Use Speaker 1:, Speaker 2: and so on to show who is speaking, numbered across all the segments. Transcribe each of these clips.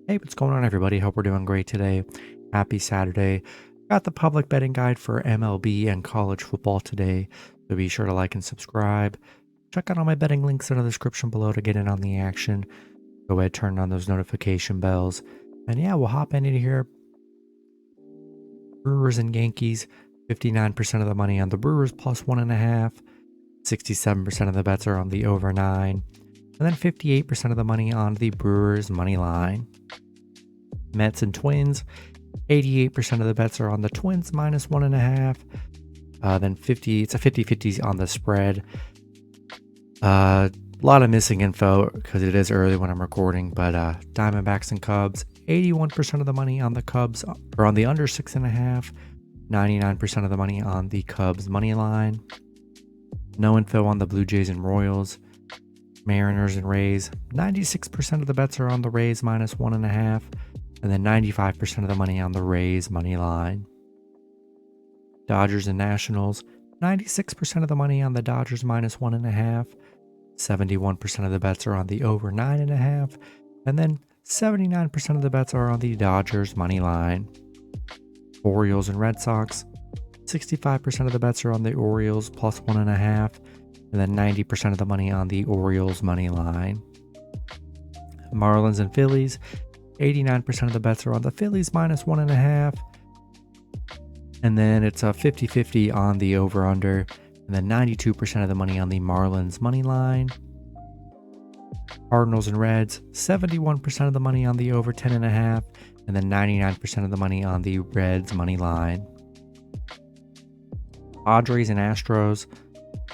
Speaker 1: Hey, what's going on, everybody? Hope we're doing great today. Happy Saturday. Got the public betting guide for MLB and college football today, so be sure to like and subscribe. Check out all my betting links in the description below to get in on the action. Go ahead, turn on those notification bells. And yeah, we'll hop into here. Brewers and Yankees, 59% of the money on the Brewers plus 1.5. 67% of the bets are on the over 9. And then 58% of the money on the Brewers money line. Mets and Twins, 88% of the bets are on the Twins minus 1.5. Then it's a 50-50 on the spread. A lot of missing info because it is early when I'm recording, but Diamondbacks and Cubs, 81% of the money on the Cubs or on the under 6.5. 99% of the money on the Cubs money line. No info on the Blue Jays and Royals. Mariners and Rays, 96% of the bets are on the Rays minus 1.5, and then 95% of the money on the Rays money line. Dodgers and Nationals, 96% of the money on the Dodgers minus 1.5, 71% of the bets are on the over 9.5, and then 79% of the bets are on the Dodgers money line. Orioles and Red Sox, 65% of the bets are on the Orioles plus 1.5, and then 90% of the money on the Orioles money line. Marlins and Phillies, 89% of the bets are on the Phillies minus 1.5. And then it's a 50-50 on the over-under. And then 92% of the money on the Marlins money line. Cardinals and Reds, 71% of the money on the over 10.5. And then 99% of the money on the Reds money line. Padres and Astros,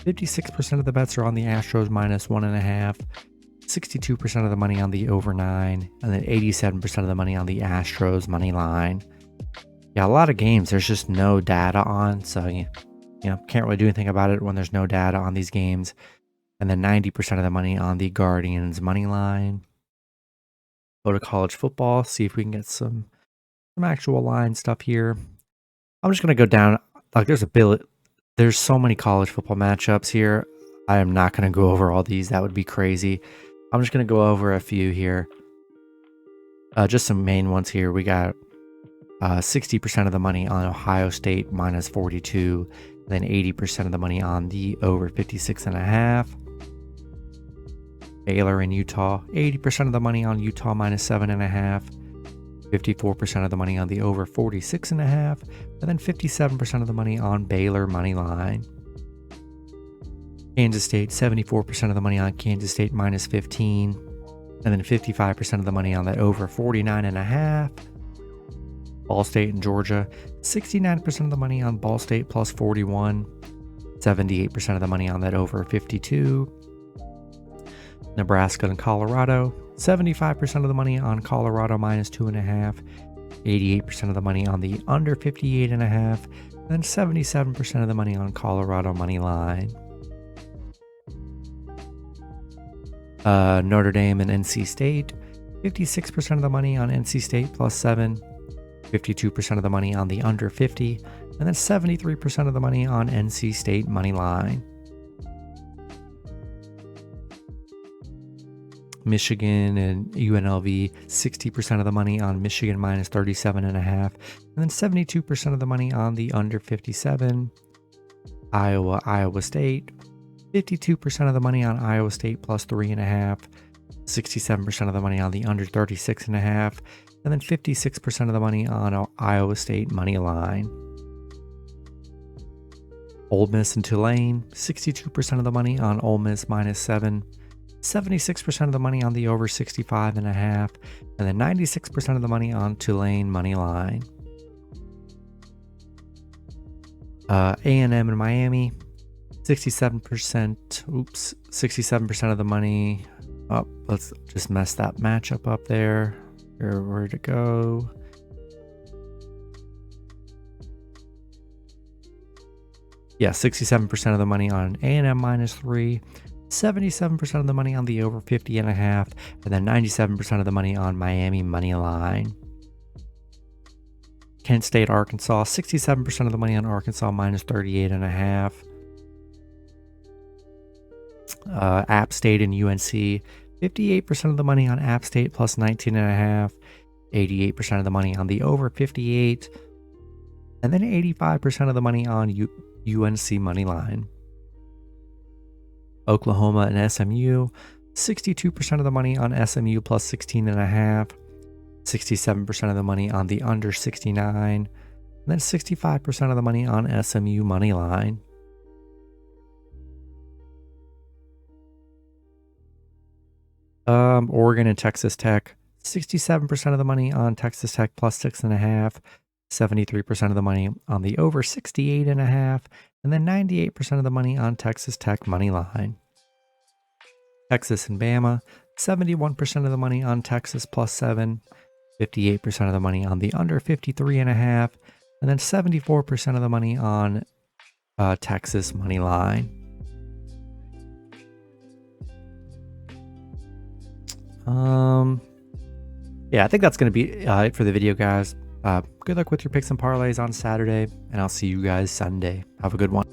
Speaker 1: 56% of the bets are on the Astros minus 1.5, 62% of the money on the over 9, and then 87% of the money on the Astros money line. Yeah, a lot of games there's just no data on, so you can't really do anything about it when there's no data on these games. And then 90% of the money on the Guardians money line. Go to college football, see if we can get some actual line stuff here. I'm just gonna go down. Like there's so many college football matchups here. I am not going to go over all these. That would be crazy. I'm just going to go over a few here. Just some main ones here. We got 60% of the money on Ohio State minus 42. Then 80% of the money on the over 56.5. Baylor and Utah. 80% of the money on Utah minus 7.5. 54% of the money on the over 46.5, and then 57% of the money on Baylor money line. Kansas State, 74% of the money on Kansas State minus 15, and then 55% of the money on that over 49.5. Ball State and Georgia, 69% of the money on Ball State plus 41, 78% of the money on that over 52. Nebraska and Colorado, 75% of the money on Colorado minus 2.5, 88% of the money on the under 58.5, and then 77% of the money on Colorado money line. Notre Dame and NC State, 56% of the money on NC State plus 7, 52% of the money on the under 50, and then 73% of the money on NC State money line. Michigan and UNLV, 60% of the money on Michigan minus 37.5, and then 72% of the money on the under 57. Iowa State, 52% of the money on Iowa State plus 3.5, 67% of the money on the under 36.5, and then 56% of the money on Iowa State money line. Ole Miss and Tulane, 62% of the money on Ole Miss minus 7, 76% of the money on the over 65.5, and then 96% of the money on Tulane money line. A&M and Miami, 67% of the money. Oh, let's just mess that matchup up there. Where'd it go? Yeah, 67% of the money on A&M minus 3. 77% of the money on the over 50.5, and then 97% of the money on Miami money line. Kent State, Arkansas, 67% of the money on Arkansas minus 38.5. App State and UNC, 58% of the money on App State plus 19.5, 88% of the money on the over 58, and then 85% of the money on UNC money line. Oklahoma and SMU, 62% of the money on SMU plus 16.5, 67% of the money on the under 69, and then 65% of the money on SMU money line. Oregon and Texas Tech, 67% of the money on Texas Tech plus 6.5, 73% of the money on the over 68.5, and then 98% of the money on Texas Tech money line. Texas and Bama, 71% of the money on Texas plus 7, 58% of the money on the under 53.5, and then 74% of the money on Texas money line. Yeah, I think that's going to be it for the video, guys. Good luck with your picks and parlays on Saturday, and I'll see you guys Sunday. Have a good one.